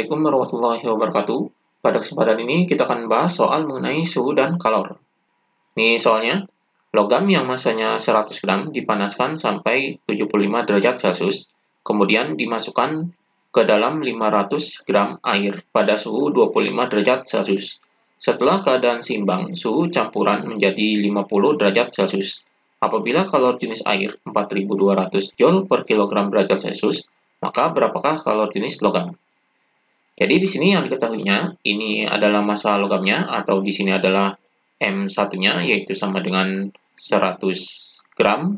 Assalamualaikum warahmatullahi wabarakatuh. Pada kesempatan ini kita akan bahas soal mengenai suhu dan kalor. Ini soalnya, logam yang masanya 100 gram dipanaskan sampai 75 derajat Celcius, kemudian dimasukkan ke dalam 500 gram air pada suhu 25 derajat Celcius. Setelah keadaan seimbang, suhu campuran menjadi 50 derajat Celcius. Apabila kalor jenis air 4200 Joule per kilogram derajat Celcius, maka berapakah kalor jenis logam? Jadi di sini yang diketahuinya, ini adalah massa logamnya, atau di sini adalah M1-nya, yaitu sama dengan 100 gram.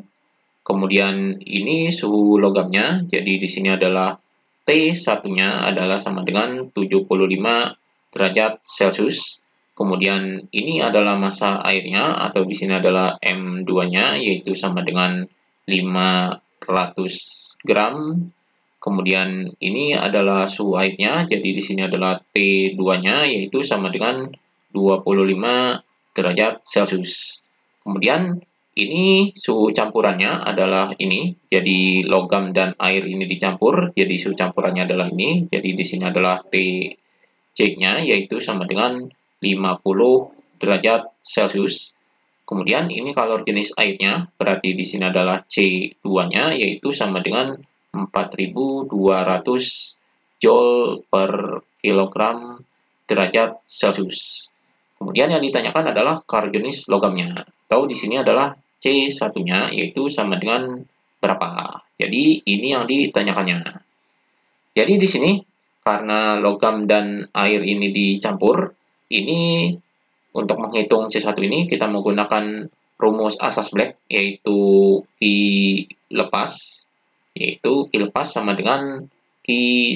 Kemudian ini suhu logamnya, jadi di sini adalah T1-nya adalah sama dengan 75 derajat Celcius. Kemudian ini adalah massa airnya, atau di sini adalah M2-nya, yaitu sama dengan 500 gram. Kemudian ini adalah suhu airnya, jadi di sini adalah T2-nya, yaitu sama dengan 25 derajat Celcius. Kemudian ini suhu campurannya adalah ini, jadi logam dan air ini dicampur, jadi suhu campurannya adalah ini, jadi di sini adalah TC-nya, yaitu sama dengan 50 derajat Celcius. Kemudian ini kalor jenis airnya, berarti di sini adalah C2-nya, yaitu sama dengan 4200 Joule per kilogram derajat Celcius. Kemudian yang ditanyakan adalah kalor jenis logamnya, atau di sini adalah C1-nya, yaitu sama dengan berapa. Jadi ini yang ditanyakannya. Jadi di sini karena logam dan air ini dicampur, ini untuk menghitung C1 ini kita menggunakan rumus asas Black, yaitu Q lepas, yaitu Q lepas sama dengan Q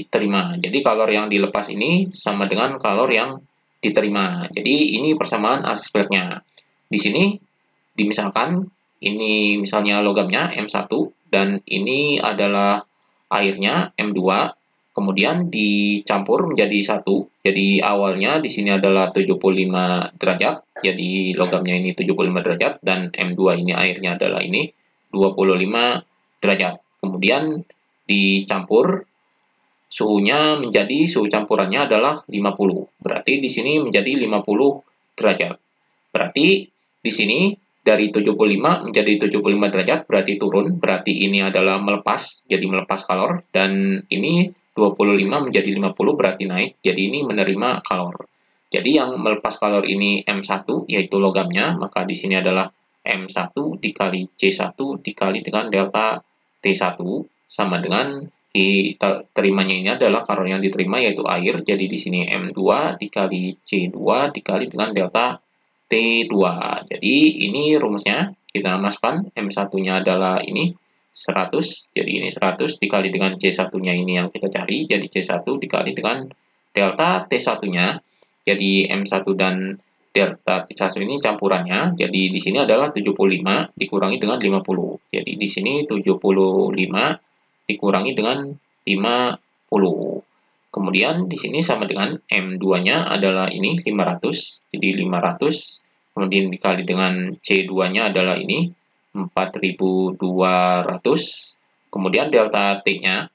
terima. Jadi kalor yang dilepas ini sama dengan kalor yang diterima. Jadi ini persamaan asas Black-nya. Di sini dimisalkan ini misalnya logamnya M1 dan ini adalah airnya M2. Kemudian dicampur menjadi satu. Jadi awalnya di sini adalah 75 derajat. Jadi logamnya ini 75 derajat dan M2 ini airnya adalah ini 25 derajat. Kemudian dicampur, suhunya menjadi suhu campurannya adalah 50. Berarti di sini menjadi 50 derajat. Berarti di sini dari 75 menjadi 75 derajat berarti turun. Berarti ini adalah melepas, jadi melepas kalor. Dan ini 25 menjadi 50 berarti naik, jadi ini menerima kalor. Jadi yang melepas kalor ini M1 yaitu logamnya, maka di sini adalah M1 dikali C1 dikali dengan delta T1 sama dengan terimanya ini adalah kalor yang diterima yaitu air, jadi di sini M2 dikali C2 dikali dengan delta T2. Jadi ini rumusnya, kita masukkan M1-nya adalah ini 100, jadi ini 100 dikali dengan C1-nya ini yang kita cari, jadi C1 dikali dengan delta T1-nya, jadi M1 dan delta T1 ini campurannya, jadi di sini adalah 75 dikurangi dengan 50, jadi di sini 75 dikurangi dengan 50. Kemudian di sini sama dengan M2-nya adalah ini 500, jadi 500, kemudian dikali dengan C2-nya adalah ini 4200, kemudian delta T-nya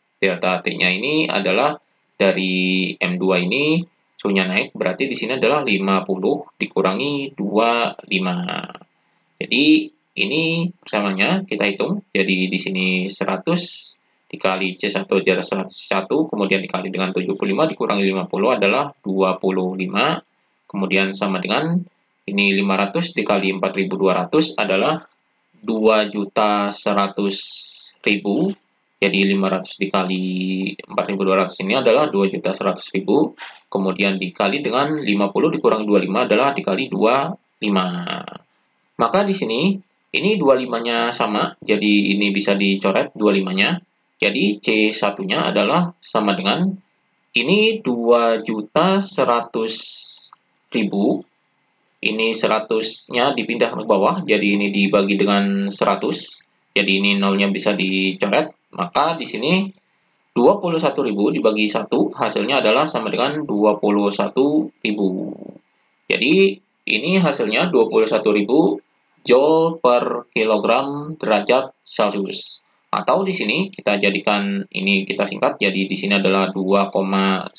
ini adalah dari M2 ini suhunya naik, berarti di sini adalah 50 dikurangi 25. Jadi ini persamaannya kita hitung, jadi di sini 100 dikali C1 adalah 101, kemudian dikali dengan 75 dikurangi 50 adalah 25, kemudian sama dengan ini 500 dikali 4200 adalah 2.100.000, jadi 500 dikali 4.200 ini adalah 2.100.000, kemudian dikali dengan 50 dikurangi 25 adalah dikali 25. Maka di sini, ini 25-nya sama, jadi ini bisa dicoret 25-nya, jadi C1-nya adalah sama dengan, ini 2.100.000, ini 100-nya dipindah ke bawah, jadi ini dibagi dengan 100, jadi ini nolnya bisa dicoret, maka di sini 21.000 dibagi 1, hasilnya adalah sama dengan 21.000. Jadi ini hasilnya 21.000 Joule per kilogram derajat Celcius. Atau di sini kita jadikan ini kita singkat, jadi di sini adalah 2,1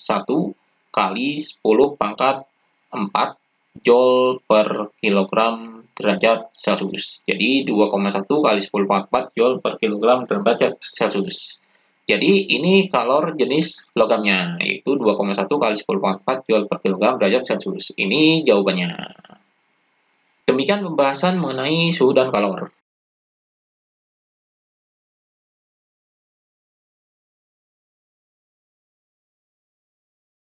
kali 10 pangkat 4 Joule per kilogram derajat Celcius. Jadi 2,1 kali 10 pangkat 4 Joule per kilogram derajat Celcius. Jadi ini kalor jenis logamnya, yaitu 2,1 kali 10 pangkat 4 Joule per kilogram derajat Celcius. Ini jawabannya. Demikian pembahasan mengenai suhu dan kalor.